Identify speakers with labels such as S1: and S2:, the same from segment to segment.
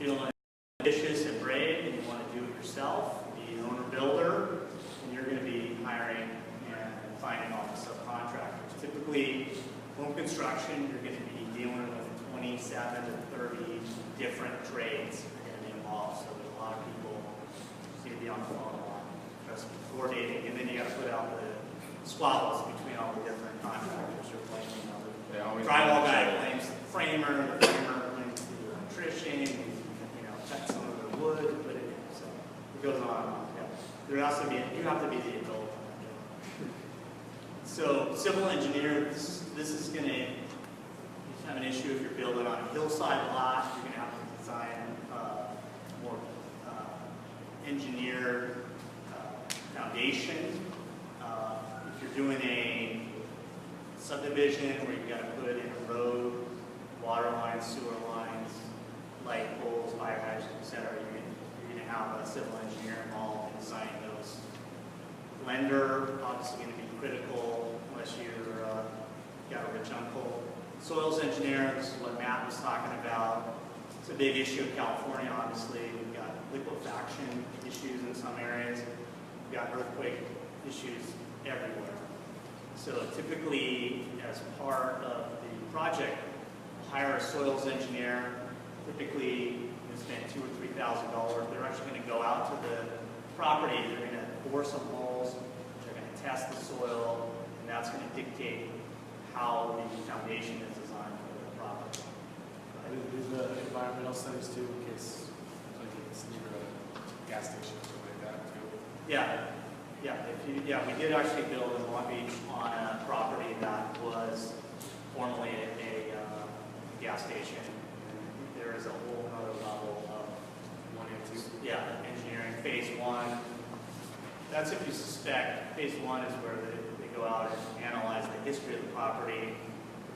S1: feeling ambitious and brave and you want to do it yourself, be an owner builder, and you're going to be hiring and finding all the subcontractors. Typically, home construction, you're going to be dealing with 27 to 30 different trades that are going to be involved. So there's a lot of people who need to be on the phone a lot, just coordinating, and then you got to put out the squabbles between all the different contractors you're blaming. The drywall guy blames the framer blames the electrician, you know, cut some of the wood to put it in. So it goes on and on. Yeah. There has to be, you have to be the adult. So civil engineer, this is going to have an issue if you're building on a hillside lot. You're going to have to design more engineered foundation. If you're doing a subdivision where you've got to put in a road, water lines, sewer lines, light poles, fire hydrants, etc., you're going to have a civil engineer involved in designing those. Lender, obviously going to be critical unless you're got a rich uncle. Soils engineer, this is what Matt was talking about. It's a big issue in California, obviously. We've got liquefaction issues in some areas. We've got earthquake issues everywhere. So typically, as part of the project, hire a soils engineer. Typically, you spend $2,000 or $3,000. They're actually going to go out to the property. They're going to bore some holes. They're going to test the soil, and that's going to dictate how the foundation is designed for the property.
S2: Do the environmental studies too, in case like it's near a gas station or something like that too?
S1: Yeah. Yeah, we did actually build in Long Beach on a property that was formerly a gas station. There is a whole other level of
S2: 1 and 2.
S1: Yeah, engineering. Phase 1. That's if you suspect. Phase 1 is where they go out and analyze the history of the property,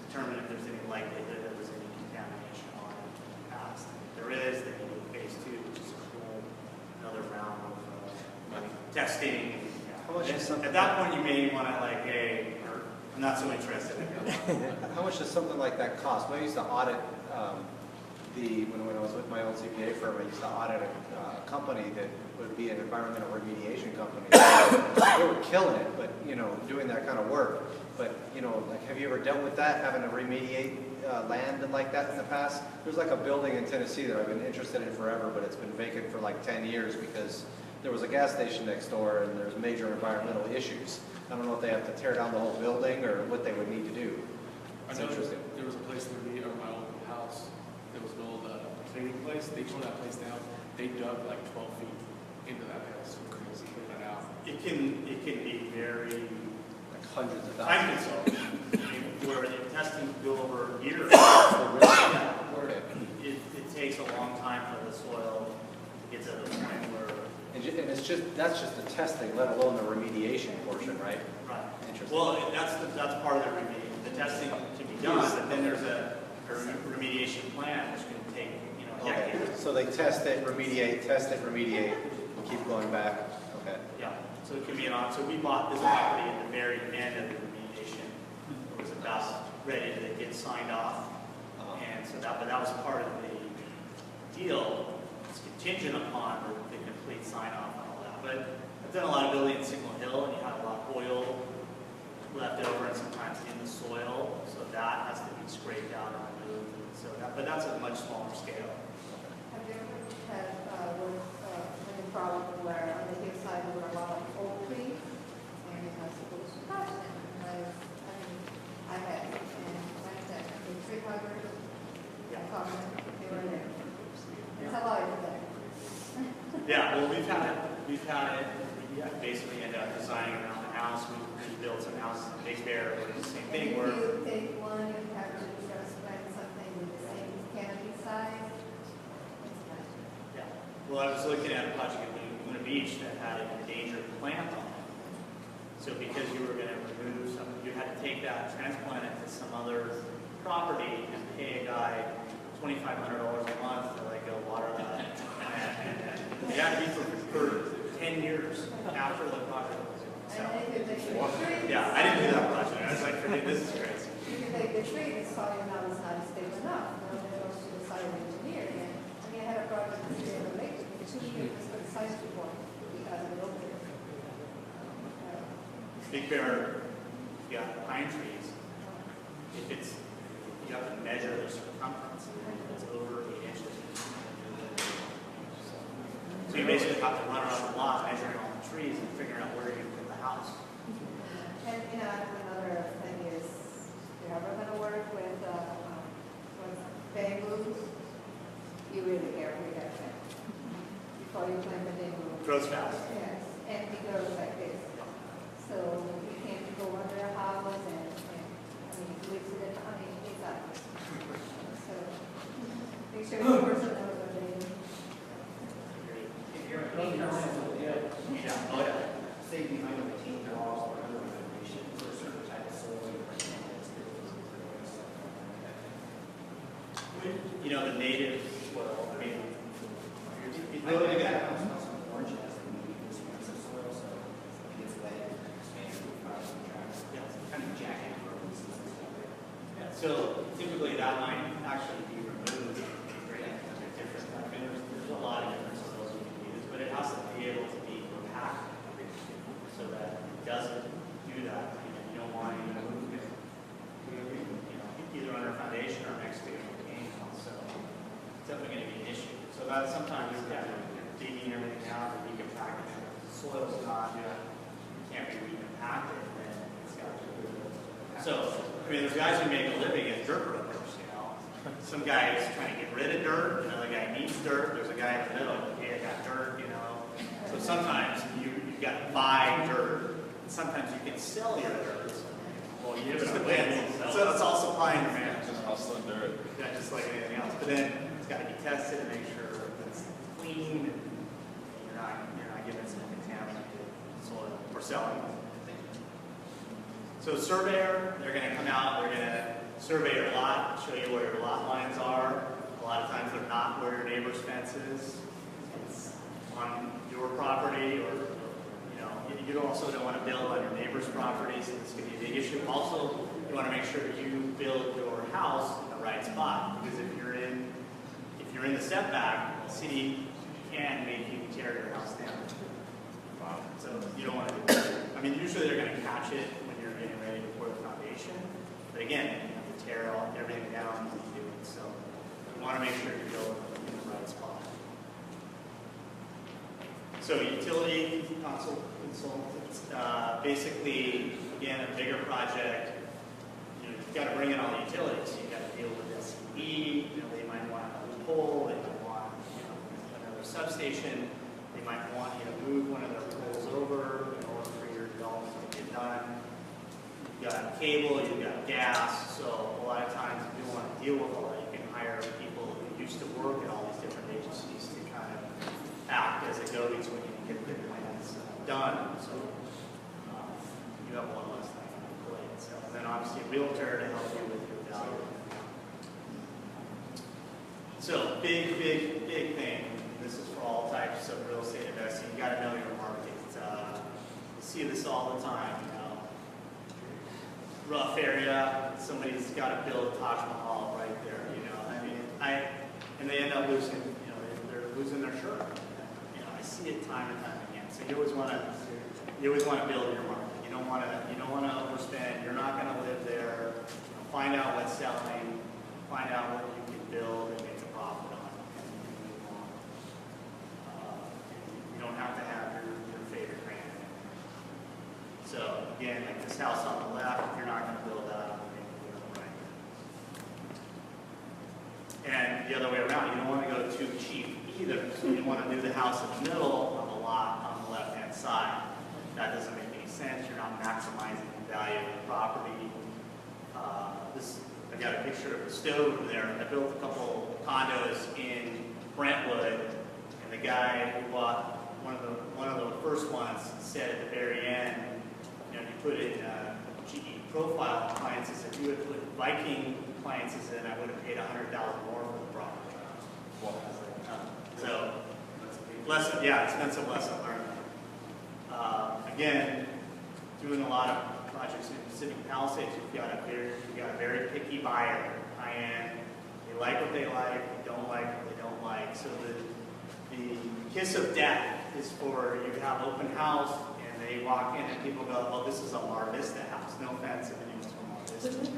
S1: determine if there's any likelihood that there's any contamination on it in the past. If there is, then you do phase 2, which is a whole another round of testing. At that point, you may want to like, hey, I'm not so interested in it.
S3: How much does something like that cost? When I used to audit when I was with my old CPA firm, I used to audit a company that would be an environmental remediation company. They were killing it, but doing that kind of work. But like, have you ever dealt with that, having to remediate land and like that in the past? There's like a building in Tennessee that I've been interested in forever, but it's been vacant for like 10 years because there was a gas station next door and there's major environmental issues. I don't know if they have to tear down the whole building or what they would need to do. It's interesting.
S2: There was a place near me, or my old house, that was an old cleaning place. They tore that place down. They dug like 12 feet into that house. So crazy, clean that out.
S1: It can be very
S3: Like hundreds of
S1: time
S3: thousands.
S1: consuming, where the testing go over years. It takes a long time for the soil to get to the point where.
S3: And that's just the testing, let alone the remediation portion, right?
S1: Right.
S3: Interesting.
S1: Well, that's part of the remediation. The testing can be done, but then there's a remediation plan which can take decades.
S3: So they test it, remediate, and keep going back. Okay.
S1: Yeah. So it can be so we bought this property at the very end of the remediation. It was about ready to get signed off, and so that was part of the deal. It's contingent upon the complete sign off and all that. But I've done a lot of building in Signal Hill, and you have a lot of oil left over and sometimes in the soil, so that has to be scraped out and removed. So but that's a much smaller scale.
S4: Have you ever had any problem where on the hillside there were a lot of old trees and you're not supposed to touch them? I had, and like that, the tree huggers, they were there. It's a lot of that.
S1: Yeah, well, we've had it. We basically ended up designing around the house. We built some houses in Big Bear, where it's the same thing. Where
S4: you take one, you have to transplant something with the same canopy size.
S1: Yeah. Well, I was looking at a project at Laguna Beach that had an endangered plant on it. So because you were going to remove some, you had to take that, transplant it to some other property, and pay a guy $2,500 a month to like go water that. And it had to be for 10 years after the project was in. So, yeah, I didn't do that project. I was like, this is crazy.
S4: You can take the tree, it's probably not stable enough. Then it goes to the site engineer again. I had a project
S1: Big Bear, you got pine trees. If it's, you have to measure the circumference. If it's over 8 inches. So you basically have to run around the lot measuring all the trees and figuring out where you're going to put the house.
S4: And another thing is, if you're ever going to work with bamboos, you really careful with that thing. Before you plant the bamboo.
S1: Grows fast.
S4: Yes, and it grows like this. So you can't go under a house and I mean, it lives in inside. So make sure the person knows what they do.
S5: If you're a painter,
S1: Yeah. Oh, yeah.
S5: say behind a retaining walls or other renovation, for a certain type of soil you recommend that's good for growing stuff like that.
S1: You know, the native soil, I mean,
S5: I really got some orange has a medium expansive soil, so if it gets wet, it can expand to cause some tracks.
S1: yeah.
S5: Kind of jacket roads and stuff like that.
S1: Yeah, so typically that might actually be removed. Right? Different. I mean, there's a lot of different soils you can use, but it has to be able to be compact so that it doesn't do that. You don't want to move it, either under foundation or next to a retaining wall. So it's definitely going to be an issue. So that sometimes you're digging everything out and recompacting it. The soil's not, can't be recompacted, then it's got to be. So, I mean, there's guys who make a living as dirt brokers, you know. Some guy is trying to get rid of dirt, another guy needs dirt, there's a guy in the middle, hey, I got dirt, you know. So sometimes you've got to buy dirt, and sometimes you can sell your dirt. Well, you just depends. So it's all supply and demand.
S6: Just hustling dirt.
S1: Yeah, just like anything else. But then it's got to be tested to make sure it's clean and you're not giving some contaminated soil or selling. So surveyor, they're going to come out, they're going to survey your lot, show you where your lot lines are. A lot of times they're not where your neighbor's fence is. It's on your property, or you also don't want to build on your neighbor's property, so this could be a big issue. Also, you want to make sure you build your house in the right spot, because if you're in the setback, the city can make you tear your house down. So you don't want to do that. I mean, usually they're going to catch it when you're getting ready to pour the foundation, but again, you have to tear everything down when you do it. So you want to make sure you build in the right spot. So utility consultants, basically, again, a bigger project, you've got to bring in all the utilities. So you've got to deal with SCE, they might want a pole, they might want another substation, they might want you to move one of their poles over in order for your development to get done. You've got cable, you've got gas, so a lot of times if you don't want to deal with all that, you can hire people who used to work at all these different agencies to kind of act as a go-between and get the plans done. So you have one less thing on your plate. So then obviously a realtor to help you with your value. So big thing. This is for all types of real estate investing. You got to know your market. You see this all the time. Rough area, somebody's got to build Taj Mahal right there. I mean, and they end up losing. They're losing their shirt. I see it time and time again. So you always want to build your market. You don't want to overspend. You're not going to live there. Find out what's selling. Find out what you can build and make a profit on. And move on. You don't have to have your favorite brand. So again, like this house on the left, if you're not going to build that, you can do it right. And the other way around, you don't want to go too cheap either. So you want to do the house in the middle of the lot on the left-hand side. That doesn't make any sense. You're not maximizing the value of the property. I got a picture of the stove there. I built a couple condos in Brentwood, and the guy who bought one of the first ones said at the very end, you put in GE profile appliances. If you would put Viking appliances in, I would have paid $100,000 more for the property. So, expensive lesson learned. Again, doing a lot of projects in Pacific Palisades, you've got a very picky buyer, high-end. They like what they like, they don't like what they don't like. So the kiss of death is for you to have open house, and they walk in and people go, well, this is a Mar Vista house. No offense if anyone's from Mar Vista.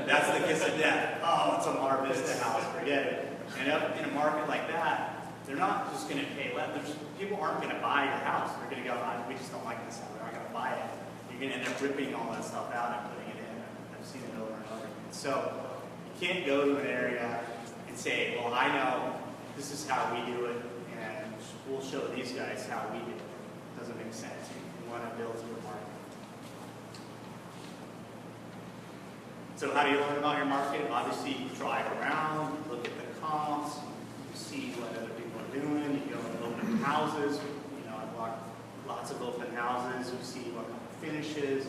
S1: That's the kiss of death. Oh, it's a Mar Vista house, forget it. And up in a market like that, they're not just going to pay less. People aren't going to buy your house. They're going to go, we just don't like this house. We're not going to buy it. You're going to end up ripping all that stuff out and putting it in. I've seen it over and over again. So you can't go to an area and say, well, I know this is how we do it, and we'll show these guys how we do it. It doesn't make sense. You want to build to your market. So how do you learn about your market? Obviously, you drive around, you look at the comps, you see what other people are doing, you go to open houses. You know, I've walked lots of open houses. You see what kind of finishes,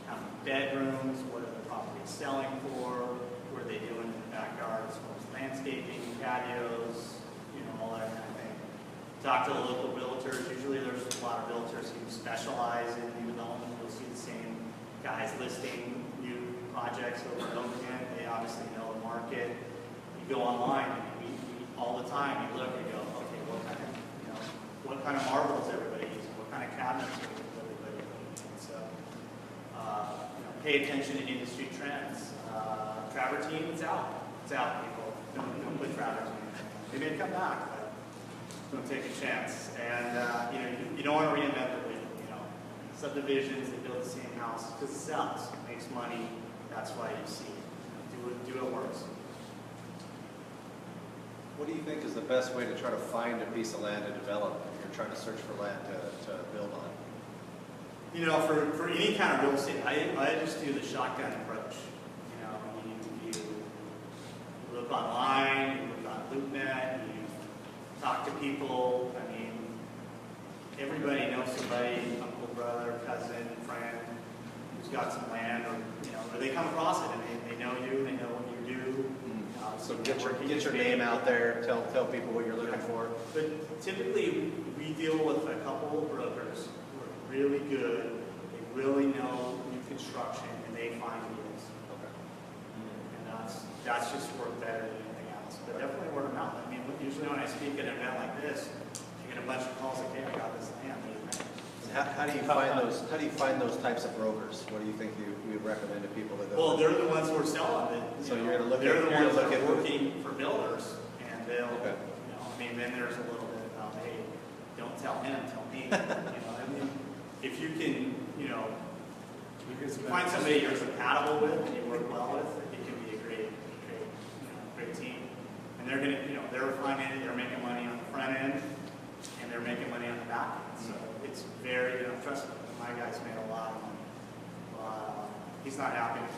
S1: how many bedrooms, what are the properties selling for, what are they doing in the backyard as far as landscaping, patios, you know, all that kind of thing. Talk to the local realtors. Usually there's a lot of realtors who specialize in new development. You'll see the same guys listing new projects over and over again. They obviously know the market. You go online, and we all the time, you look and go, okay, what kind of marbles everybody using, what kind of cabinets is everybody using. So, pay attention to industry trends. Travertine, it's out. It's out, people. Don't put travertine. They may come back, but don't take a chance. And you don't want to reinvent the wheel. Subdivisions, they build the same house because it sells, it makes money. That's why you see it. Do it works.
S3: What do you think is the best way to try to find a piece of land to develop if you're trying to search for land to build on?
S1: For any kind of real estate, I just do the shotgun approach. You look online, you look on LoopNet, you talk to people. I mean, everybody knows somebody, uncle, brother, cousin, friend, who's got some land, or they come across it and they know you, they know what you do.
S3: So get your name out there, tell people what you're looking for.
S1: But typically, we deal with a couple of brokers who are really good. They really know new construction, and they find deals.
S3: Okay.
S1: And that's just worked better than anything else. But definitely word of mouth. I mean, usually when I speak at an event like this, you get a bunch of calls like, "Hey, I got this land."
S3: How do you find those? How do you find those types of brokers? What do you think you recommend to people to go?
S1: Well, they're the ones who are selling it.
S3: So you're going to look
S1: they're
S3: at.
S1: the
S3: You're
S1: ones
S3: look
S1: that
S3: at
S1: are working for builders, and they'll.
S3: Okay.
S1: Then there's a little bit about, hey, don't tell him, tell me. I mean, if you can, find somebody you're compatible with and you work well with, it can be a great team. And they're gonna, they're finding it, they're making money on the front end, and they're making money on the back end. So it's very, trust me, my guy's made a lot of money. He's not happy with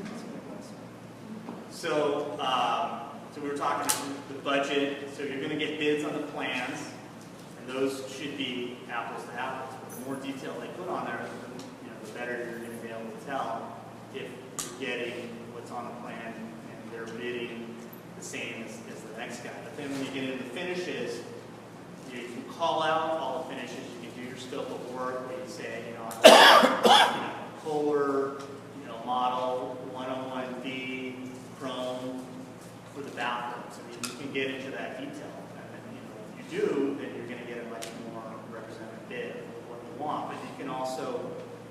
S1: it. So we were talking the budget. So you're going to get bids on the plans, and those should be apples to apples. But the more detail they put on there, the better you're going to be able to tell if you're getting what's on the plan and they're bidding the same as the next guy. But then when you get into the finishes, you can call out all the finishes. You can do your scope of work where you say, Kohler, model 101B chrome for the bathrooms. I mean, you can get into that detail. And then, if you do, then you're going to get a much more representative bid of what you want. But you can also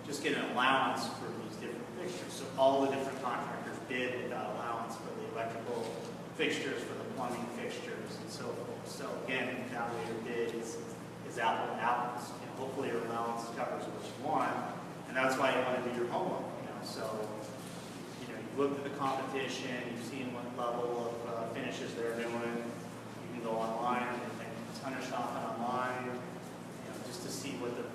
S1: just get an allowance for these different fixtures. So all the different contractors bid with that allowance for the electrical fixtures, for the plumbing fixtures, and so forth. So again, that way your bid is apple to apples. Hopefully your allowance covers what you want, and that's why you want to do your homework. So you've looked at the competition, you've seen what level of finishes they're doing. You can go online and ton of shopping online, just to see what the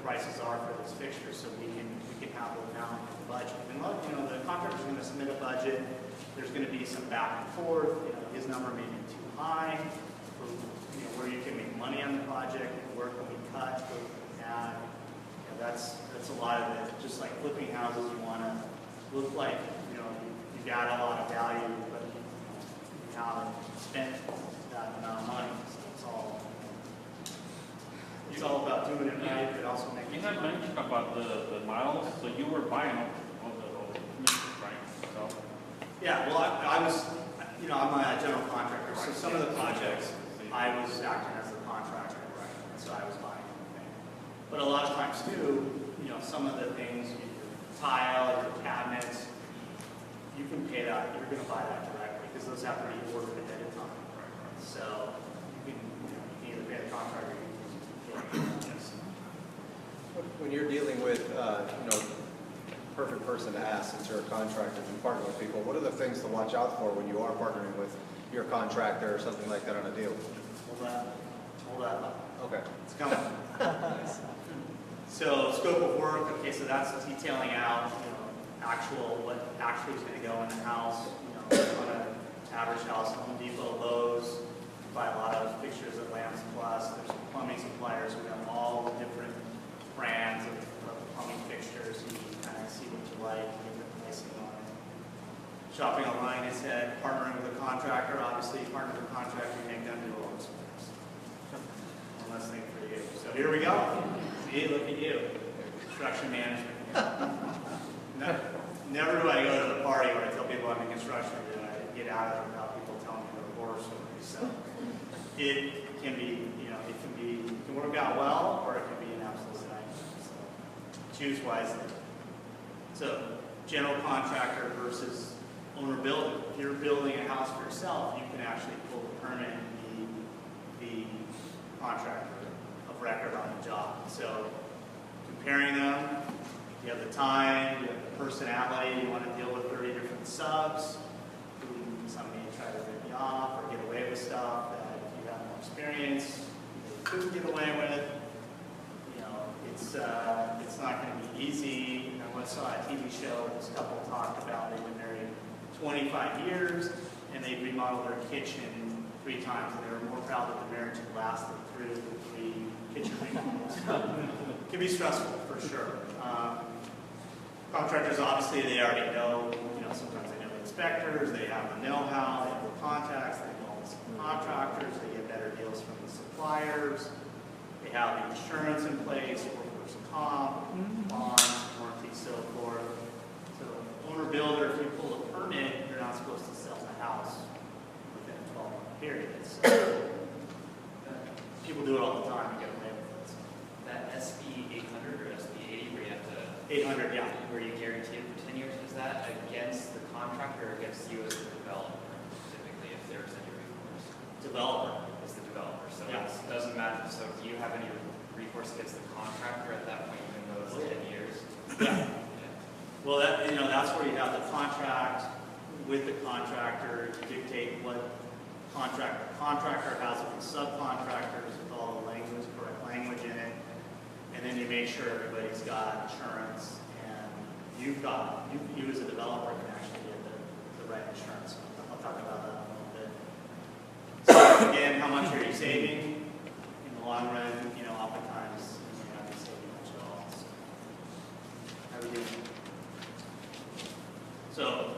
S1: prices are for those fixtures, so we can have them down in the budget. And look, the contractor's going to submit a budget. There's going to be some back and forth. His number may be too high for where you can make money on the project, where can we cut, where can we add. That's a lot of it. Just like flipping houses, you want to look like you got a lot of value, but you haven't spent that amount of money. So it's all about doing it right, but also making.
S6: You had mentioned about the miles, so you were buying all the finishes, right? So.
S1: Yeah, well, I was, I'm a general contractor, so some of the projects I was acting as the contractor, right? And so I was buying everything. But a lot of times too, you know, some of the things, your tile, your cabinets, you can pay that, you're gonna buy that directly, because those have to be ordered ahead of time. So, you can either pay the contractor, or you can pay the
S3: When you're dealing with, you know, perfect person to ask since you're a contractor and partner with people, what are the things to watch out for when you are partnering with your contractor or something like that on a deal?
S1: Hold that.
S3: Okay.
S1: It's coming. So scope of work, okay, so that's detailing out, you know, what actually is going to go in the house. You know, on an average house, Home Depot, Lowe's, buy a lot of fixtures at Lamps Plus. There's plumbing suppliers. We have all the different brands of plumbing fixtures. You can kind of see what you like, get the pricing on it. Shopping online is head. Partnering with a contractor, obviously, partner with a contractor, you make them do all this work. One less thing for you. So here we go. See, look at you. Construction management. Never do I go to the party where I tell people I'm in construction and I get out of it without people telling me their horror stories. So it can be, you know, it can work out well, or it can be an absolute nightmare. So choose wisely. So general contractor versus owner builder. If you're building a house for yourself, you can actually pull the permit and be the contractor of record on the job. So comparing them, you have the time, you have the personality, you want to deal with 30 different subs, some may try to rip you off or get away with stuff that if you have more experience, you couldn't get away with. You know, it's not going to be easy. I once saw a TV show where this couple talked about they've been married 25 years and they remodeled their kitchen 3 times, and they were more proud that the marriage had lasted through the 3 kitchen remodels. It can be stressful for sure. Contractors, obviously, they already know, you know, sometimes they know the inspectors, they have the know-how, they have the contacts, they know all the subcontractors, they get better deals from the suppliers, they have the insurance in place, workers' comp, bonds, warranty, so forth. So, owner-builder, if you pull a permit, you're not supposed to sell the house within a 12-month period. So, people do it all the time and get away with it. So.
S5: That SB 800 or SB 80 where you have to
S1: 800, yeah.
S5: where you guarantee it for 10 years, is that against the contractor or against you as the developer, typically, if there's any recourse?
S1: Developer.
S5: It's the developer, so
S1: Yeah.
S5: it doesn't matter. So do you have any recourse against the contractor at that point, even though it's 10 years?
S1: Yeah. Well, that, you know, that's where you have the contract with the contractor, you dictate what contractor has with the subcontractors with all the language, correct language in it. And then you make sure everybody's got insurance, and you as a developer can actually get the right insurance. I'll talk about that in a little bit. So again, how much are you saving? In the long run, you know, oftentimes you're not going to save much at all. So, how are we doing? So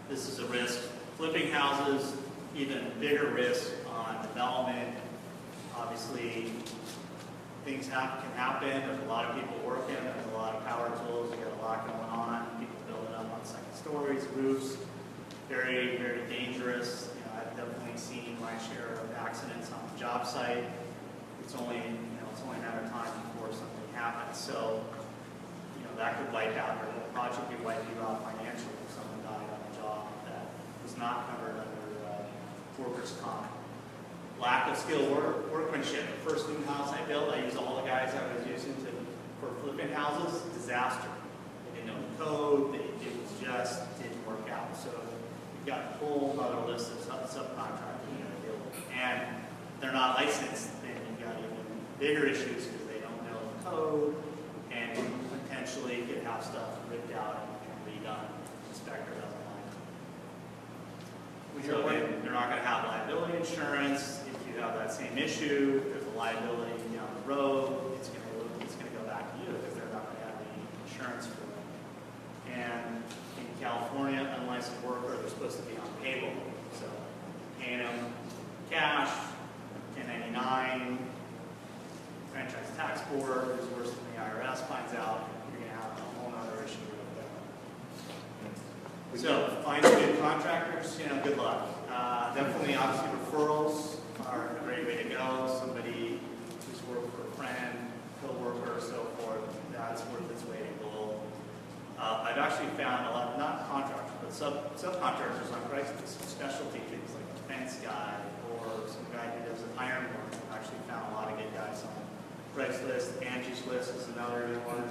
S1: this is a risk. Flipping houses, even bigger risk on development. Obviously, things can happen. There's a lot of people working. There's a lot of power tools. You got a lot going on. People building up on second stories, roofs. Very, very dangerous. You know, I've definitely seen my share of accidents on the job site. It's only a matter of time before something happens. So, you know, that could wipe out your whole project. Could wipe you out financially if someone died on the job that was not covered under workers' comp. Lack of skilled workmanship. The first new house I built, I used all the guys I was using for flipping houses. Disaster. They didn't know the code. It didn't work out. So you've got a whole other list of subcontractors you got to deal with. And they're not licensed, then you've got even bigger issues because they don't know the code and potentially could have stuff ripped out and redone. The inspector doesn't like it. So again, they're not going to have liability insurance. If you have that same issue, there's a liability down the road, it's going to go back to you because they're not going to have any insurance for it. And in California, unlicensed worker, they're supposed to be on payroll. So paying them cash, 1099, franchise tax board is worse than the IRS finds out. You're going to have a whole other issue with that. So finding good contractors, you know, good luck. Definitely, obviously, referrals are a great way to go. Somebody who's worked for a friend, co-worker, so subcontractors on Craigslist, specialty things like a fence guy or some guy who does iron work. I've actually found a lot of good guys on Craigslist. Angie's List is another good one.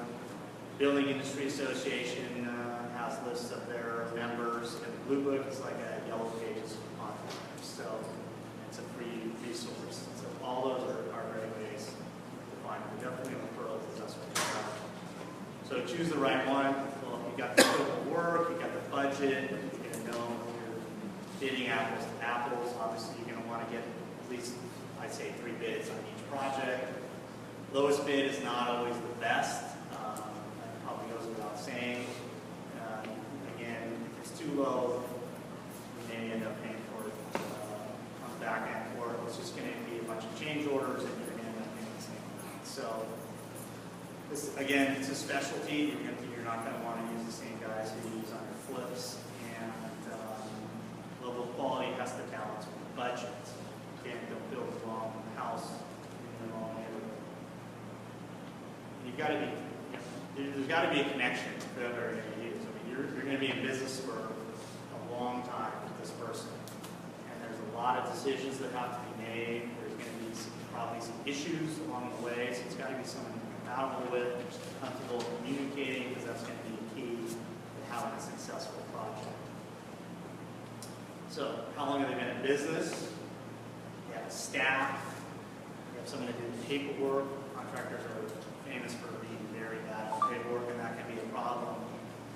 S1: Building Industry Association has lists of their members, and Blue Book is like a yellow pages for contractors. So it's a free resource. So all those are great ways to find them. Definitely referrals is that's what you have. So choose the right one. Well, if you got the scope of work, you got the budget, you're going to know you're bidding apples to apples. Obviously, you're going to want to get at least, I'd say, 3 bids on each project. Lowest bid is not always the best. That probably goes without saying. Again, if it's too low, you may end up paying for it on the back end, or it's just going to be a bunch of change orders and you're going to end up paying the same amount. So, this, again, it's a specialty. You're not going to want to use the same guys who you use on your flips, and level of quality has to balance with the budget. Again, don't build the wrong house in the wrong neighborhood. You've got to be, there's got to be a connection to whoever you're going to use. I mean, you're going to be in business for a long time with this person, and there's a lot of decisions that have to be made. There's going to be probably some issues along the way, so it's got to be someone you're compatible with, comfortable communicating, because that's going to be key to having a successful project. So, how long have they been in business? You have a staff. You have someone to do the paperwork. Contractors are famous for being very bad at paperwork, and that can be a problem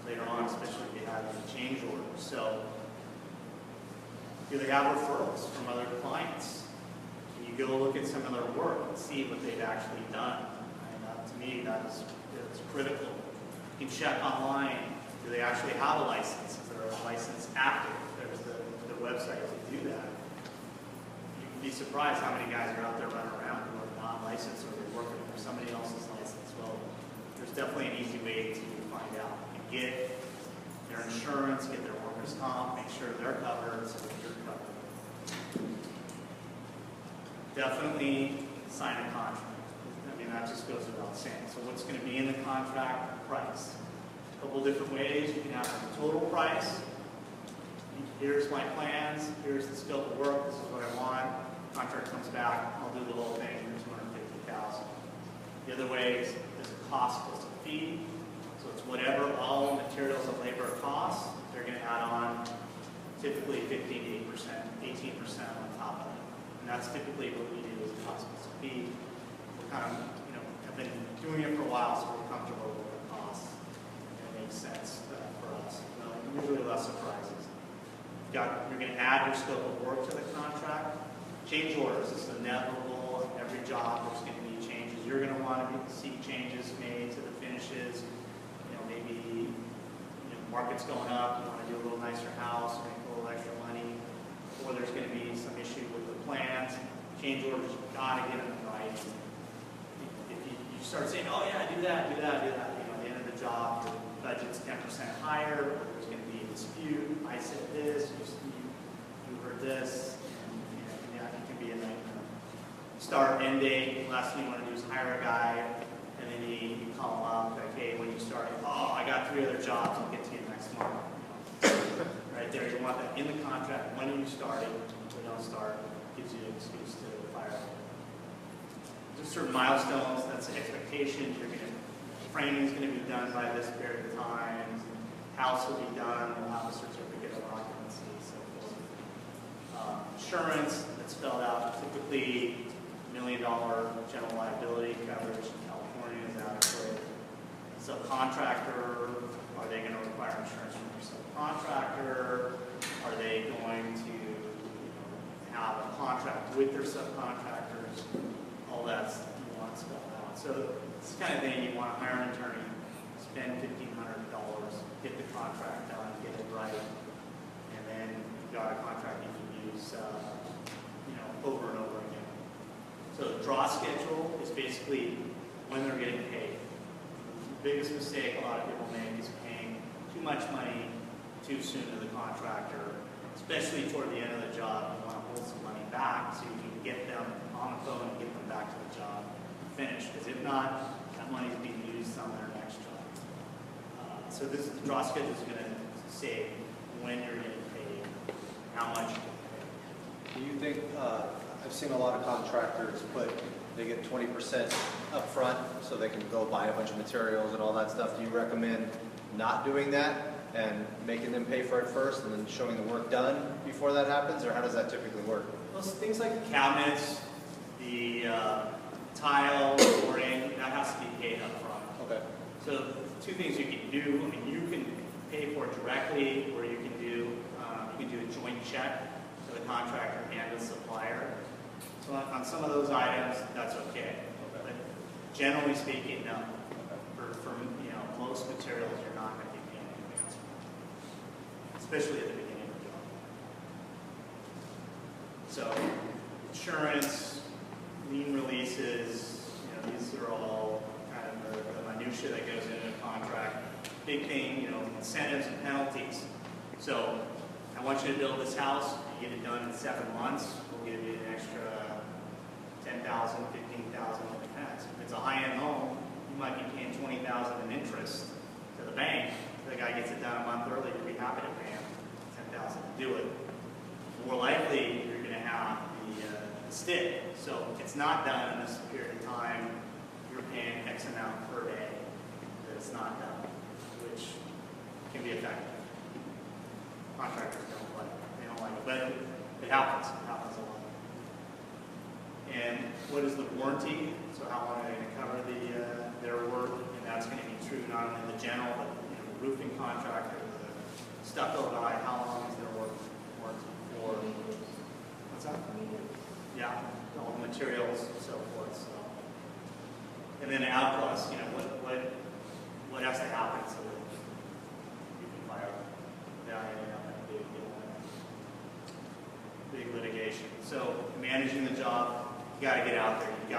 S1: later on, especially if you have any change orders. So, do they have referrals from other clients? Can you go look at some of their work and see what they've actually done? And to me, that's critical. You can check online. Do they actually have a license? Is their license active? There's the website to do that. You'd be surprised how many guys are out there running around who are not licensed or they're working for somebody else's license. Well, there's definitely an easy way to find out. You get their insurance, get their workers' comp, make sure they're covered so that you're covered. Definitely sign a contract. I mean, that just goes without saying. So what's going to be in the contract? Price. A couple different ways. You can have a total price. Here's my plans. Here's the scope of work. This is what I want. Contract comes back. I'll do the whole thing for $250,000. The other way is a cost plus a fee. So it's whatever all materials and labor costs. They're going to add on typically 15 to 8%, 18% on top of it. And that's typically what we do as a cost plus a fee. We're kind of, have been doing it for a while, so we're comfortable with the costs. And it makes sense for us. Usually less surprises. You're going to add your scope of work to the contract. Change orders is inevitable. Every job there's going to be changes. You're going to want to see changes made to the finishes. Maybe market's going up. You want to do a little nicer house, make a little extra money. Or there's going to be some issue with the plans. Change orders, you've got to get them right. If you start saying, oh yeah, do that. At the end of the job, your budget's 10% higher. Or there's going to be a dispute. I said this. You heard this. It can be a nightmare. Start, end date. Last thing you want to do is hire a guy, and then you call him up, like, hey, when you start, oh, I got 3 other jobs, I'll get to you next month. Right there, you want that in the contract. When are you starting? When you don't start, gives you an excuse to fire. There's certain milestones, that's the expectation. Framing is going to be done by this period of time. House will be done, we'll have a certificate of occupancy, so forth. Insurance, that's spelled out. Typically, $1 million general liability coverage in California is adequate. Subcontractor, are they going to require insurance from their subcontractor? Are they going to have a contract with their subcontractors? All that's you want spelled out. So it's the kind of thing you want to hire an attorney, spend $1,500, get the contract done, get it right, and then you've got a contract you can use over and over again. So the draw schedule is basically when they're getting paid. The biggest mistake a lot of people make is paying too much money too soon to the contractor, especially toward the end of the job. You want to hold some money back so you can get them on the phone and get them back to the job finished. Because if not, that money is being used on their next job. So the draw schedule is going to save $1 when you're getting paid, how much you're getting paid.
S3: Do you think, I've seen a lot of contractors they get 20% upfront so they can go buy a bunch of materials and all that stuff. Do you recommend not doing that and making them pay for it first and then showing the work done before that happens, or how does that typically work?
S1: Well, things like the cabinets, the tile, flooring, that has to be paid up front.
S3: Okay.
S1: So two things you can do, I mean, you can pay for it directly, or you can do a joint check to the contractor and the supplier. So on some of those items, that's okay. But generally speaking, no. For most materials, you're not going to be paying in advance, especially at the beginning of the job. So insurance, lien releases, these are all kind of the minutia that goes into a contract. Big thing, incentives and penalties. So I want you to build this house. You get it done in 7 months. We'll give you an extra $10,000, $15,000, it depends. If it's a high-end home, you might be paying $20,000 in interest to the bank. If the guy gets it done a month early, you'd be happy to pay him $10,000 to do it. More likely, you're going to have the stick. So if it's not done in this period of time, you're paying X amount per day that it's not done, which can be effective. Contractors don't like it. They don't like it, but it happens. It happens a lot. And what is the warranty? So how long are they going to cover their work? And that's going to be true not only the general, but the roofing contractor, the stucco guy. How long is their work warranty for? What's that? Yeah, all the materials and so forth. So, and then outplus. What has to happen so that you can fire without ending up in a big litigation. So managing the job. You got to get out there. You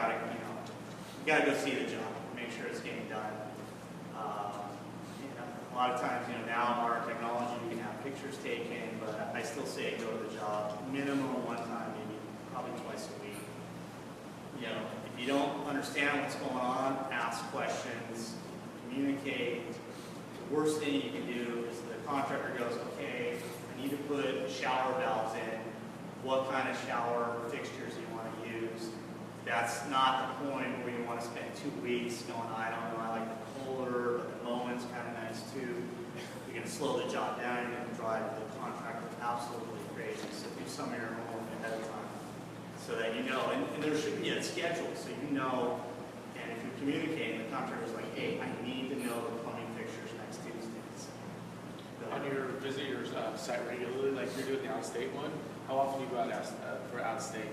S1: got to go see the job. Make sure it's getting done. A lot of times, now our technology, you can have pictures taken, but I still say go to the job minimum one time, maybe probably twice a week. If you don't understand what's going on, ask questions, communicate. The worst thing you can do is the contractor goes, okay, I need to put shower valves in. What kind of shower fixtures you want to use? That's not the point where you want to spend 2 weeks going, I don't know, I like the color, but the moment's kind of nice too. You're going to slow the job down, you're going to drive the contractor absolutely crazy. So do some of your homework ahead of time so that you know. And there should be a schedule so you know. And if you're communicating, the contractor's like, hey, I need to know the plumbing fixtures next Tuesday. So,
S2: On your visit your site regularly, like you're doing the out-of-state one, how often do you go out for out-of-state?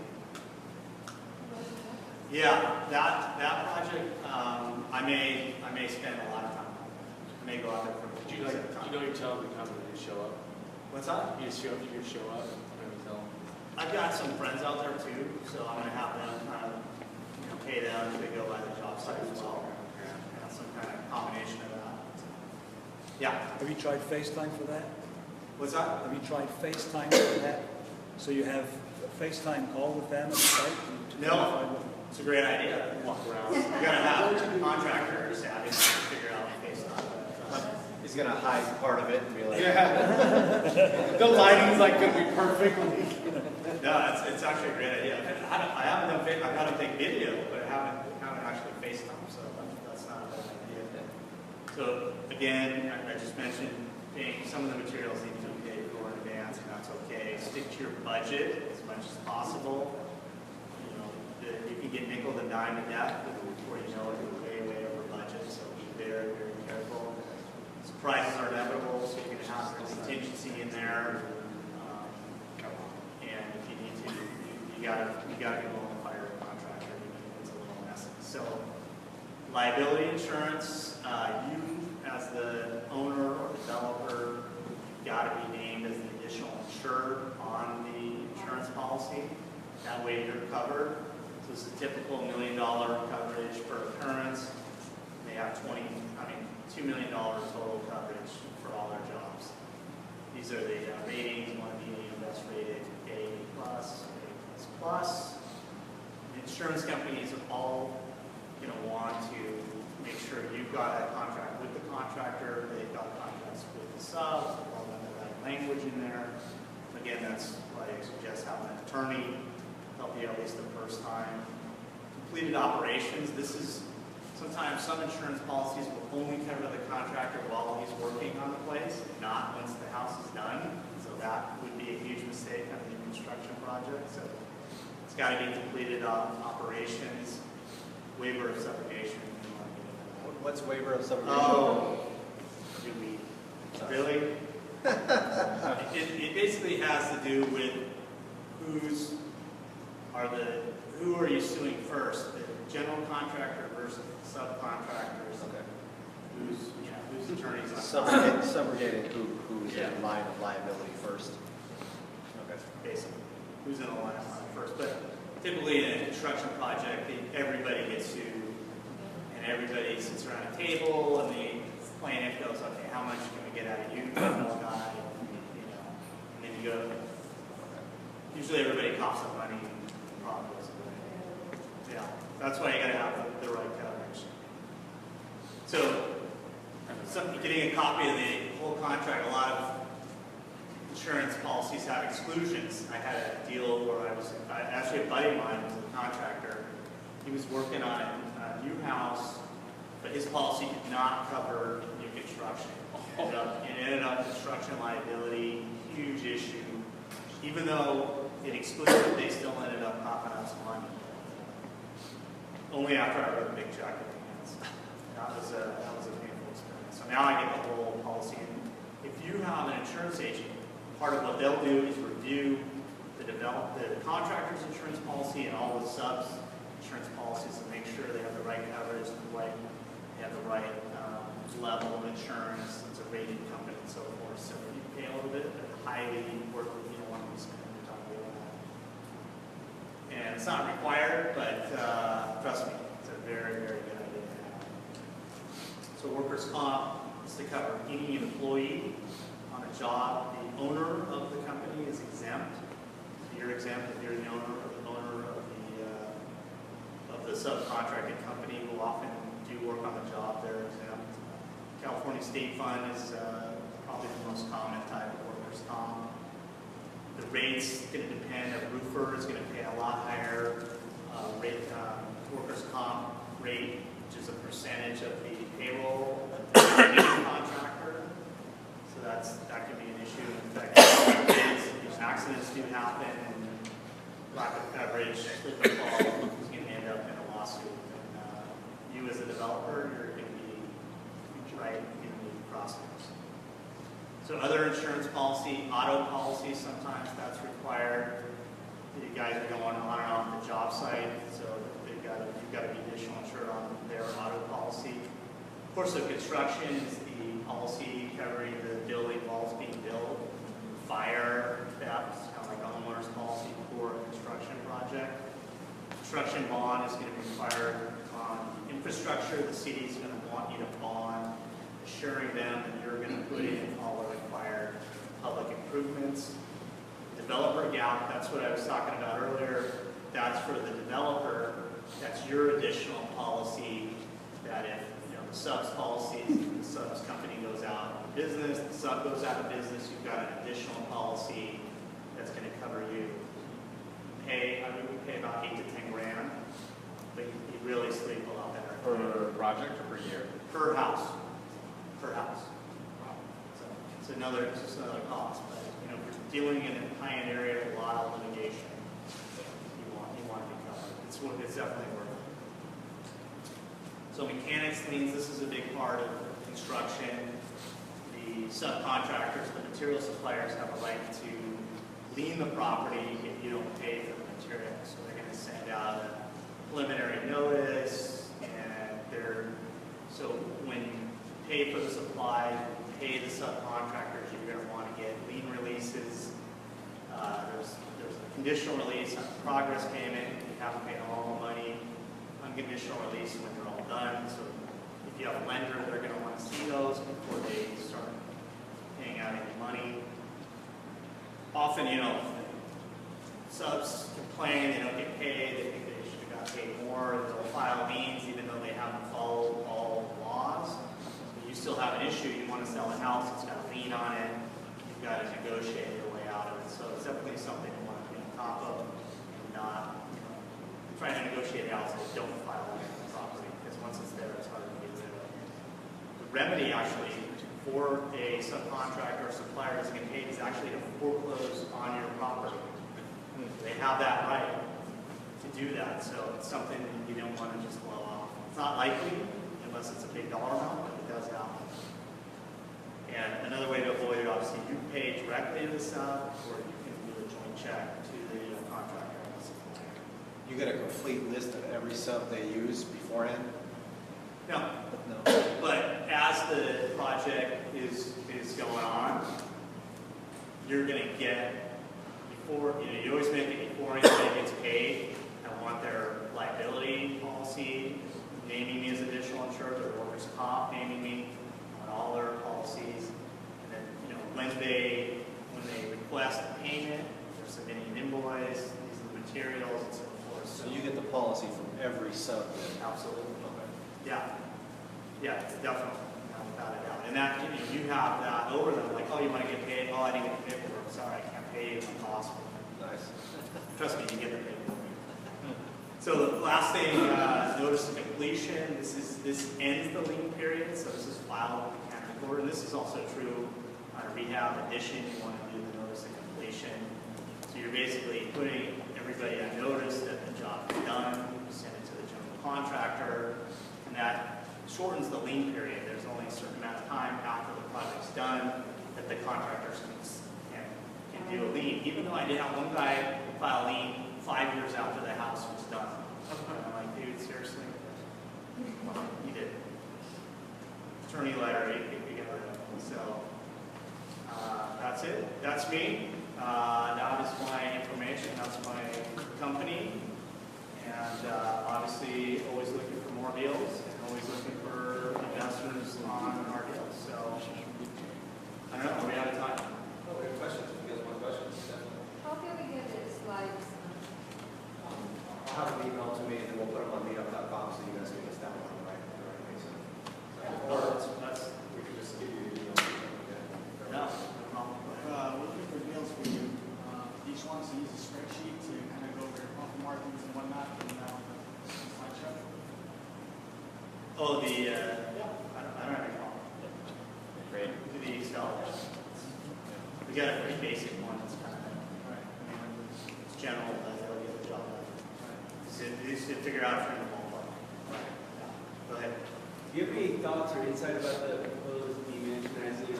S1: Yeah, that project, I may spend a lot of time. I may go out there for
S2: Do you tell the company to show up?
S1: What's that?
S2: You just show up, and you tell them.
S1: I've got some friends out there too, so I'm going to have them kind of pay them to go by the job site as well. Some kind of combination of that. Yeah.
S7: Have you tried FaceTime for that?
S1: What's that?
S7: Have you tried FaceTime for that? So you have a FaceTime call with them at the site? to
S1: No.
S7: verify what-
S1: It's a great idea. Walk around. You got to have a contractor savvy to figure out FaceTime.
S3: He's going to hide part of it and be like,
S2: Yeah. The lighting's like going to be perfect.
S1: No, it's actually a great idea. I haven't done I've got to take video, but I haven't actually FaceTime, so that's not a bad idea. So again, I just mentioned paying some of the materials need to be paid for in advance, and that's okay. Stick to your budget as much as possible. You can get nickel and dime to death before you know it, you're way over budget. So be very, very careful. Surprises are inevitable, so you're going to have some contingency in there. And if you need to, you got to be willing to fire a contractor even if it's a little messy. So liability insurance, you as the owner or developer, you've got to be named as the additional insured on the insurance policy. That way you're covered. So it's a typical $1 million coverage per occurrence. They have $2 million total coverage for all their jobs. These are the ratings, one being best rated A+, A++. The insurance companies are all going to want to make sure you've got a contract with the contractor, they've got contracts with the subs, all done the right language in there. Again, that's why I suggest having an attorney help you at least the first time. Completed operations, this is, sometimes some insurance policies will only cover the contractor while he's working on the place, not once the house is done. So that would be a huge mistake on the construction project. So it's got to be completed operations, waiver of subrogation.
S3: What's waiver of subrogation?
S1: Oh, do we really? It basically has to do with who are you suing first, the general contractor versus subcontractors?
S3: Okay.
S1: Whose attorneys on
S3: Subrogating who's in line of liability first. Okay.
S1: basically, who's in the line first. But typically in a construction project, everybody gets sued, and everybody sits around a table, and the plaintiff goes, okay, how much can we get out of you, criminal guy, and then you go. Usually everybody coughs up money and problem goes away. Yeah, that's why you got to have the right coverage. So, getting a copy of the whole contract, a lot of insurance policies have exclusions. I had a deal where actually a buddy of mine was a contractor. He was working on a new house, but his policy did not cover new construction. It ended up construction liability, huge issue. Even though it excluded, they still ended up popping up some money. Only after I wrote a big check in advance. That was a painful experience. So now I get the whole policy. And if you have an insurance agent, part of what they'll do is review the contractor's insurance policy and all the subs insurance policies and make sure they have the right coverage, they have the right level of insurance, it's a rated company and so forth. So you pay a little bit, but highly worth it. You don't want to be spending your time doing that. And it's not required, but trust me, it's a very, very good idea to have. So workers' comp is to cover any employee on a job. The owner of the company is exempt. So you're exempt if you're the owner of the subcontracted company who often do work on the job. They're exempt. California State Fund is probably the most common type of workers' comp. The rate's going to depend. A roofer is going to pay a lot higher workers' comp rate, which is a percentage of the payroll of the contractor. So that can be an issue. In fact, these accidents do happen, and lack of coverage, slip and fall is going to end up in a lawsuit. And you as a developer, you're going to be right in the process. So other insurance policy, auto policy, sometimes that's required. You guys are going on and off the job site, so you've got to be additional insured on their auto policy. Of course, the construction is the policy covering the building walls being built. Fire, theft, kind of like a homeowner's policy for a construction project. Construction bond is going to be required on infrastructure. The city is going to want you to bond, assuring them that you're going to put in all the required public improvements. Developer gap, that's what I was talking about earlier. That's for the developer. That's your additional policy that if the subs policies, the subs company goes out of business, the sub goes out of business, you've got an additional policy that's going to cover you. We pay about 8 to 10 grand, but you really sleep a lot better.
S2: Per project or per year?
S1: Per house. Per house. So it's just another cost. But if you're dealing in a high-end area with a lot of litigation, you want to be covered. It's definitely worth it. So mechanics liens, this is a big part of construction. The subcontractors, the material suppliers have a right to lien the property if you don't pay for the material. So they're going to send out a preliminary notice, and so when you pay for the supply, pay the subcontractors, you're going to want to get lien releases. There's a conditional release on progress payment if you haven't paid all the money. Unconditional release when you're all done. So if you have a lender, they're going to want to see those before they start paying out any money. Often, subs complain, they don't get paid, they think they should have got paid more. They'll file liens even though they haven't followed all laws. But you still have an issue. You want to sell a house, it's got a lien on it. You've try to negotiate your way out of it. So it's definitely something you want to be on top of and not, trying to negotiate out so they don't file on the property, because once it's there, it's hard to get rid of. The remedy actually for a subcontractor or supplier doesn't get paid is actually to foreclose on your property. They have that right to do that, so it's something you don't want to just blow off. It's not likely unless it's a big dollar amount, but it does happen. And another way to avoid it, obviously, you pay directly to the sub, or you can do a joint check to the contractor and the supplier.
S3: You get a complete list of every sub they use beforehand?
S1: No,
S3: No.
S1: but as the project is going on, you're going to get, before, you always make it before anybody gets paid. I want their liability policy, naming me as additional insured, their workers' comp, naming me on all their policies. And then, when they request a payment, they're submitting an invoice, these are the materials, and so forth.
S3: So you get the policy from every sub then?
S1: Absolutely. Yeah. Yeah, definitely. Without a doubt. And that, you have that over them, like, oh, you want to get paid? Oh, I didn't get the paperwork. Sorry, I can't pay you. It's impossible.
S3: Nice.
S1: Trust me, you get the paperwork. So the last thing, notice of completion. This ends the lien period, so this is filed with the county court. And this is also true on a rehab addition. You want to do the notice of completion. So you're basically putting everybody on notice that the job is done. You send it to the general contractor, and that shortens the lien period. There's only a certain amount of time after the project's done that the contractors can do a lien. Even though I did have one guy file a lien 5 years after the house was done. And I'm like, dude, seriously? Well, he did. Attorney letter, you get rid of it. So that's it. That's me. That is my information. That's my company. And obviously, always looking for more deals and always looking for investors on our deals. So I don't know. Are we out of time?
S5: Oh, we have questions. You guys want questions? Definitely.
S4: How can we get the slides?
S5: I'll have them email to me, and then we'll put them on meetup.com so you guys can just download them right basis.
S1: Or that's
S5: We can just give you the email.
S1: no problem.
S8: Looking for deals for you. Each one's to use a spreadsheet to kind of go over your profit margins and whatnot, and slideshow.
S1: Oh, I don't have any problem.
S3: Great.
S1: Do the Excel. We got a pretty basic one. It's kind of, it's general, but they'll get the job done. So you just figure out if you're in the ballpark. Go ahead.
S9: Do you have any thoughts or insight about the proposed demansionizing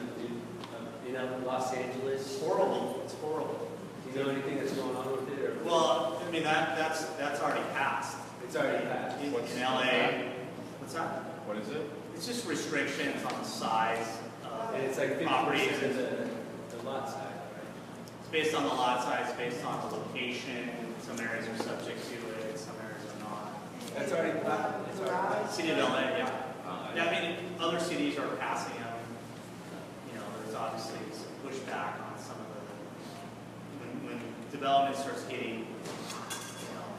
S9: in Los Angeles?
S1: It's horrible. It's horrible.
S9: Do you know anything that's going on with it? Or
S1: Well, I mean, that's already passed.
S9: it's already passed.
S1: In LA. What's that?
S3: What is it?
S1: It's just restrictions on the size of
S9: And it's like 50%
S1: properties.
S9: of the lot size, right?
S1: It's based on the lot size, based on the location. Some areas are subject to it, some areas are not.
S9: That's already passed. It's already passed.
S1: City of LA, yeah. Yeah, I mean, other cities are passing them. There's obviously some pushback on some of the, when development starts getting,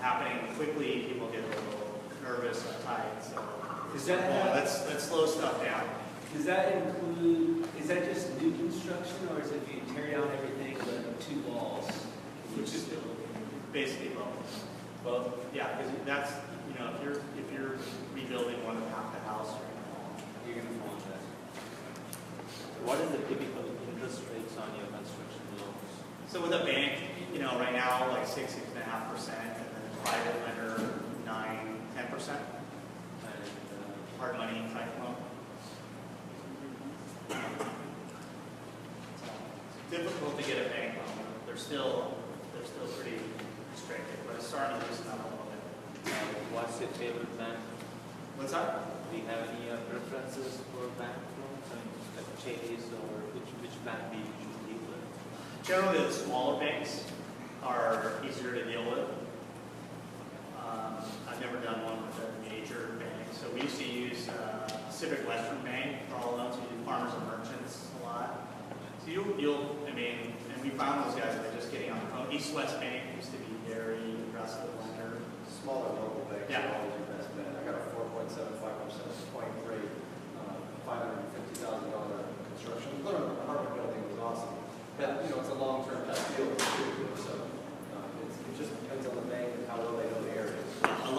S1: happening quickly, people get a little nervous and tight, so.
S9: Does that have-
S1: Let's slow stuff down.
S9: Does that include, is that just new construction, or is it if you tear down everything but 2 walls?
S1: Which is basically both.
S9: Both?
S1: Yeah, because that's, if you're rebuilding more than half the house,
S9: You're going to fall into that.
S6: What is the typical interest rates on your construction loans?
S1: so with a bank, right now, like 6.5%, and then private lender, 9-10%,
S6: And
S1: hard money type loan. It's difficult to get a bank loan. They're still pretty restricted, but it's starting to loosen up a little bit.
S6: what's your favorite bank?
S1: What's that?
S6: Do you have any preferences for bank loans? I mean, like Chase or which bank do you usually deal with?
S1: Generally, the smaller banks are easier to deal with. I've never done one with a major bank. So we used to use Pacific Western Bank for all loans. We do farmers and merchants a lot. So and we found those guys that are just getting on the phone. East West Bank used to be very aggressive lender.
S3: Smaller local banks
S1: Yeah.
S3: are always your best bet. I got a 4.75% point rate, $550,000 construction. The apartment building was awesome. Had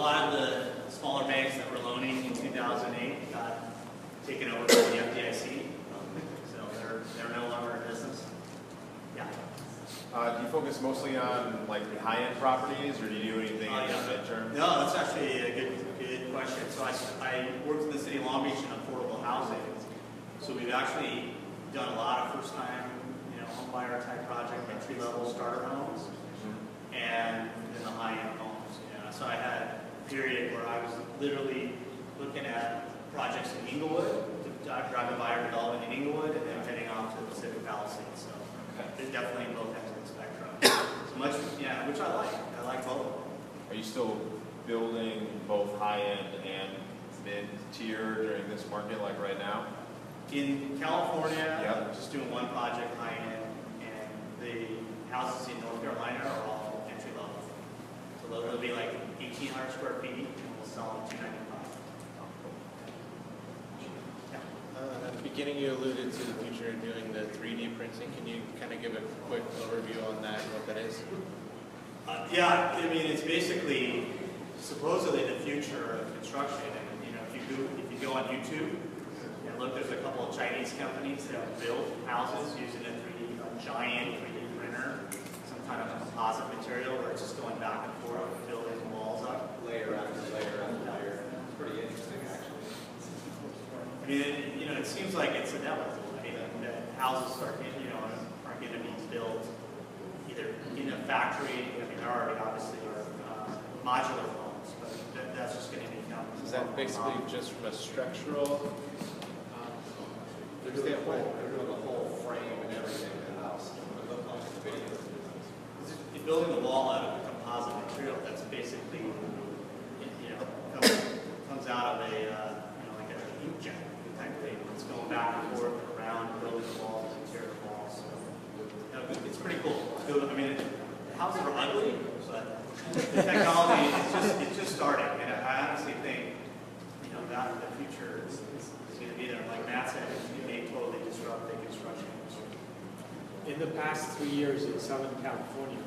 S1: lot of the smaller banks that were loaning in 2008 got taken over by the FDIC, so they're no longer in business. Yeah.
S10: Do you focus mostly on like the high-end properties, or do you do anything in the midterm?
S1: No, that's actually a good question. So I worked in the city of Long Beach in affordable housing. So we've actually done a lot of first-time, home buyer type project, entry-level starter homes, and then the high-end homes. So I had a period where I was literally looking at projects in Inglewood, driving by our development in Inglewood, and then heading off to the Pacific Palisades. So there's definitely both ends of the spectrum. So much, which I like. I like both.
S10: Are you still building both high-end and mid-tier during this market, like right now?
S1: In California,
S10: Yep.
S1: just doing one project high-end, and the houses in North Carolina are all entry-level. So they'll be like 1,800 square feet, and we'll sell them $295.
S6: At the beginning, you alluded to the future of doing the 3D printing. Can you kind of give a quick overview on that and what that is?
S1: Yeah, I mean, it's basically supposedly the future of construction. And if you go on YouTube and look, there's a couple of Chinese companies that have built houses using a giant 3D printer, some kind of composite material where it's just going back and forth, building the walls up.
S3: Layer after layer after layer. It's pretty interesting, actually.
S1: I mean, it seems like it's inevitable. I mean, that houses are going to be built either in a factory. I mean, there already obviously are modular homes, but that's just going to become.
S6: Is that basically just from a structural?
S3: They're doing the whole frame and everything in the house. It looked like the video.
S1: You're building the wall out of a composite material that's basically, comes out of like an inkjet type thing. It's going back and forth and around, building the walls, interior walls. It's pretty cool. I mean, the houses are ugly, but the technology it's just starting, and I honestly think that the future is going to be there. Like Matt said, it may totally disrupt the construction industry.
S11: In the past 3 years in Southern California,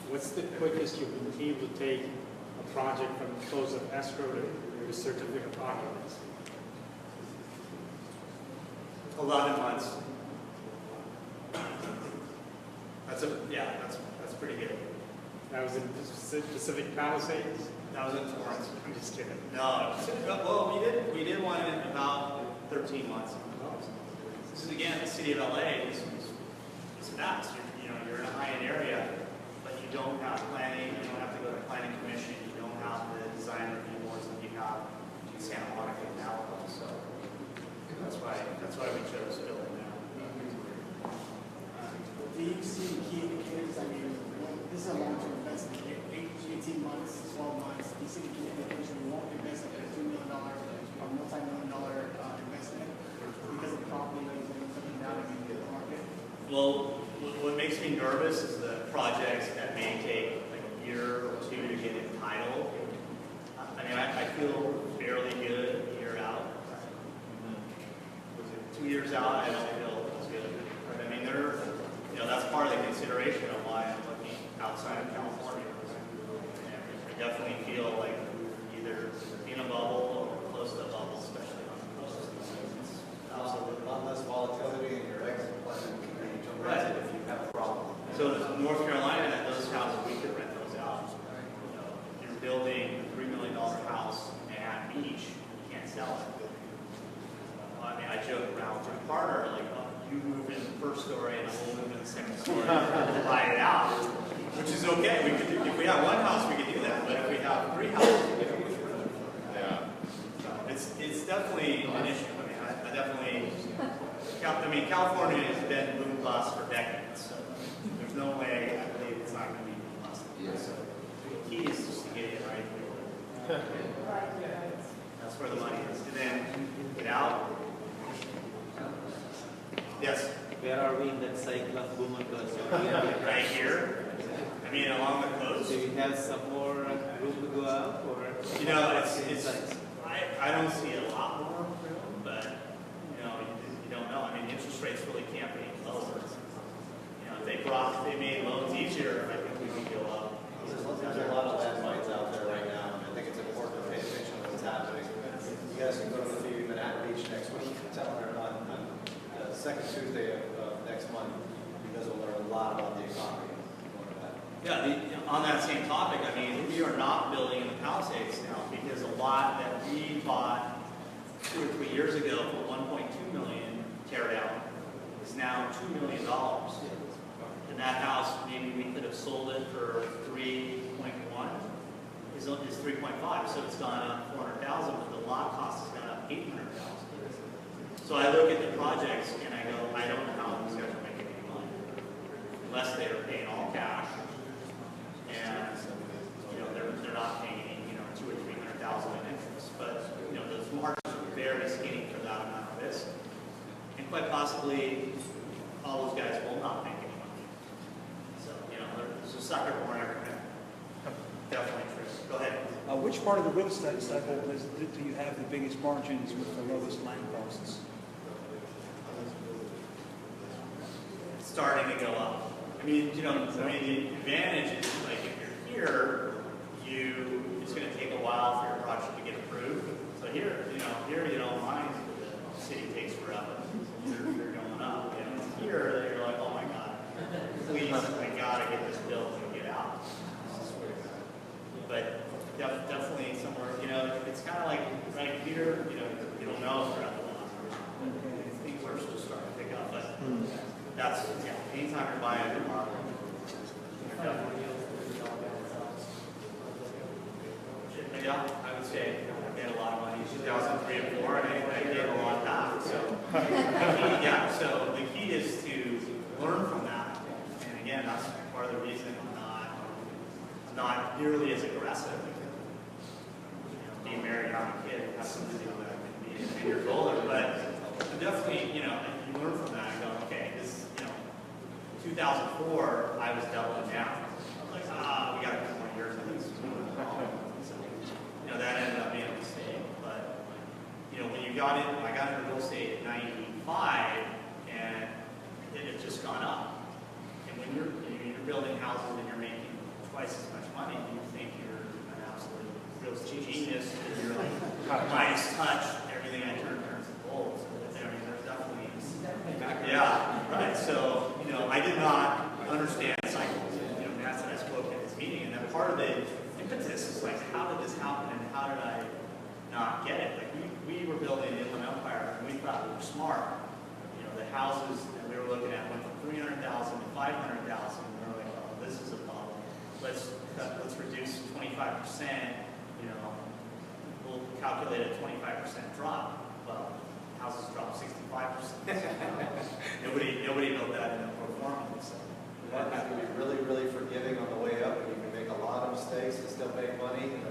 S11: what's the quickest you've been able to take a project from close of escrow to certificate of occupancy?
S1: 11 months. That's pretty good.
S11: That was in Pacific Palisades?
S1: That was in Torrance.
S11: I'm just kidding.
S1: No, well, we did one in about 13 months. This is again the city of LA. It's fast. You're in a high-end area, but you don't have planning. You don't have to go to planning commission. You don't have the design review boards that you have in Santa Monica and Malibu. So that's why we chose building now.
S8: Do you see key indicators? I mean, this is a long-term investment, 18 months, 12 months. Do you see the key indicators you won't invest like a $2 million or multi-million-dollar investment because of property values and coming down in the market?
S1: Well, what makes me nervous is the projects that may take like a year or two to get entitled. I mean, I feel fairly good a year out. Was it 2 years out? I don't feel as good. But I mean, that's part of the consideration of why I'm looking outside of California. I definitely feel like either in a bubble or close to a bubble, especially on the coast.
S3: A lot less volatility in your exit plan. You don't
S1: Right.
S3: rent it if you have a problem.
S1: So North Carolina, those houses, we could rent those out. You're building a $3 million house at beach, you can't sell it. I mean, I joke around with my partner, like, you move in the first story and we'll move in the second story and buy it out, which is okay. We could do, if we have one house, we could do that. But if we have 3 houses, we can move it. Yeah. It's definitely an issue. I mean, California has been boom bust for decades, so there's no way I believe it's not going to be boom bust. So the key is just to get it right. That's where the money is. And then get out. Yes.
S6: Where are we in that cycle of boom and bust?
S1: Right here. I mean, along the coast.
S6: Do we have some more room to go up, or?
S1: I don't see a lot more room, but you don't know. I mean, interest rates really can't be lower. If they made loans easier, I think we could go up.
S3: There's a lot of landmines out there right now, and I think it's important Tuesday of next month. You guys will learn a lot about the economy.
S1: Yeah, on that same topic, I mean, we are not building in the Palisades now because a lot that we bought 2 or 3 years ago for 1.2 million tear down is now $2 million. And that house, maybe we could have sold it for 3.1, is 3.5, so it's gone up 400,000, but the lot cost has gone up 800,000. So I look at the projects and I go, I don't know how these guys are making any money unless they are paying all cash. And, you know, they're not paying any, you know, 200,000 or 300,000 in interest. But, you know, those margins are very skinny for that amount of risk. And quite possibly, all those guys will not make any money. So, you know, there's a sucker born every minute. Definitely true. Go ahead.
S7: Which part of the real estate cycle do you have the biggest margins with the lowest land costs?
S1: It's starting to go up. I mean, you know, the advantage is, like, if you're here, it's going to take a while for your project to get approved. So here, you don't mind the city takes forever. They're going up. You know, here, you're like, oh my God, please, I gotta get this built and get out. But definitely somewhere, you know, it's kind of like right here, you know, you don't know throughout the lot. Things are still starting to pick up, but that's, yeah, anytime you're buying a lot, you're definitely yeah, I would say I made a lot of money in 2003 and 4, and I gave a lot back. So, yeah, so the key is to learn from that. And again, that's part of the reason I'm not nearly as aggressive. You know, being married, having a kid, has something to do with it. Being 10 years older, but I'm definitely, you know, you learn from that and go, okay, this, you know, 2004, I was doubling down. I was like, we got a couple more years of this. So, you know, that ended up being a mistake. But, you know, when I got into real estate in 95, and it had just gone up. And when you're building houses and you're making twice as much money, you think you're an absolute real estate genius, and you're like, Midas touch, everything I turn turns to gold. So, I mean, there's definitely, yeah, right. So, you know, I did not understand cycles. You know, that's what I spoke at this meeting, and then part of the impetus is like, how did this happen, and how did I not get it? Like, we were building the Inland Empire, and we thought we were smart. You know, the houses that we were looking at went from 300,000 to 500,000, and we were like, oh, this is a problem. Let's reduce 25%. You know, we'll calculate a 25% drop. Well, houses dropped 65%. Nobody built that in a pro forma. So.
S3: That has to be really, really forgiving on the way up, and you can make a lot of mistakes and still make money. And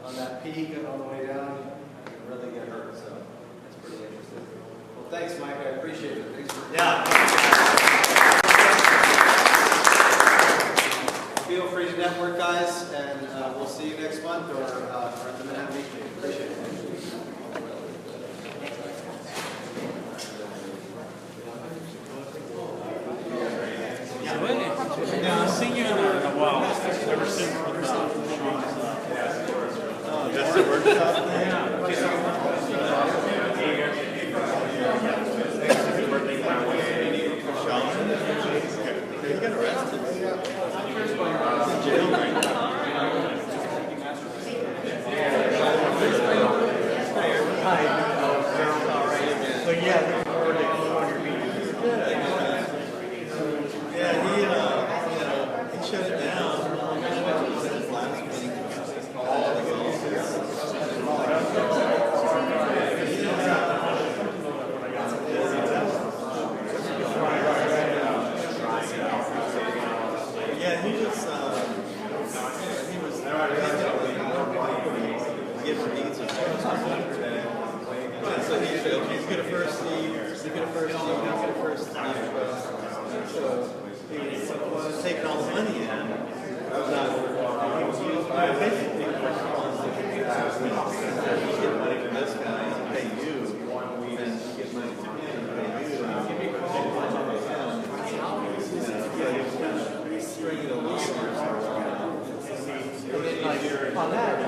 S3: on that peak and on the way down, you can really get hurt. So that's pretty interesting. Well, thanks, Mike. I appreciate it. Thanks for Feel free to network, guys, and we'll see you next month or at the Manhattan Beach meeting. Appreciate it.
S11: I've seen you in a while. Ever since
S10: Just the workshop? He's got arrested. He's in jail right now.
S1: So yeah.
S10: He shut it down. Yeah, he was given needs of so he's got a first need, he's got a first need, he's got a first need. So he was taking all the money in. He was used by basically get money from this guy and pay you, and get money from him and pay you. Stringing the leaders
S3: On that,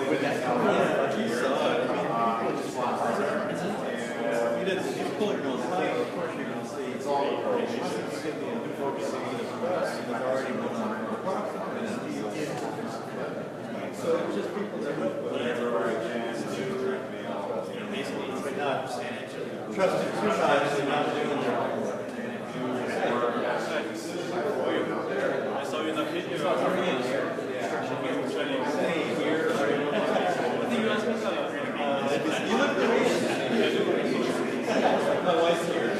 S10: with that. Yeah, he saw it. He's already been on. So it's just people that have whatever I can to direct me out. But not trusting two sides and not doing their homework.
S6: I saw you in the video.
S10: You look great. My wife's here.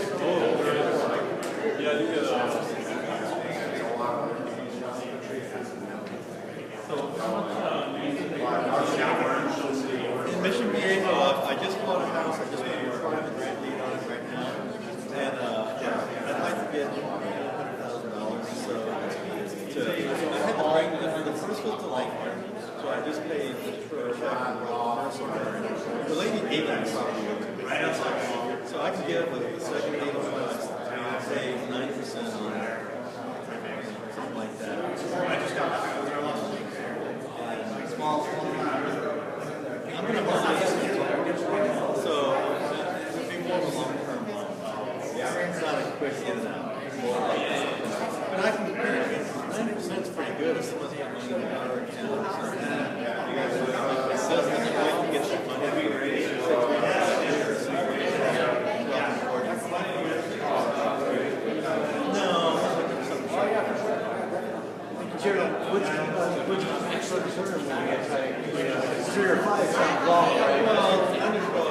S6: Yeah, you get
S10: In Mission View, I just bought a house. I just put a private grant deed on it right now. And I'd like to get $100,000. So I had to bring the first was to Lancaster. So I just paid for a commercial. The lady gave that property to me. So I can get with the second deed on my say 9% on it. Something like that. Small amount. I'm going to hold this. So it would be more of a long-term loan. It's not a quick in and out. But I can, 90% is pretty good if someone's got money in our account. It says that the way you get some money,
S3: Which extra term, 3 or 5 sounds long, right?
S10: well,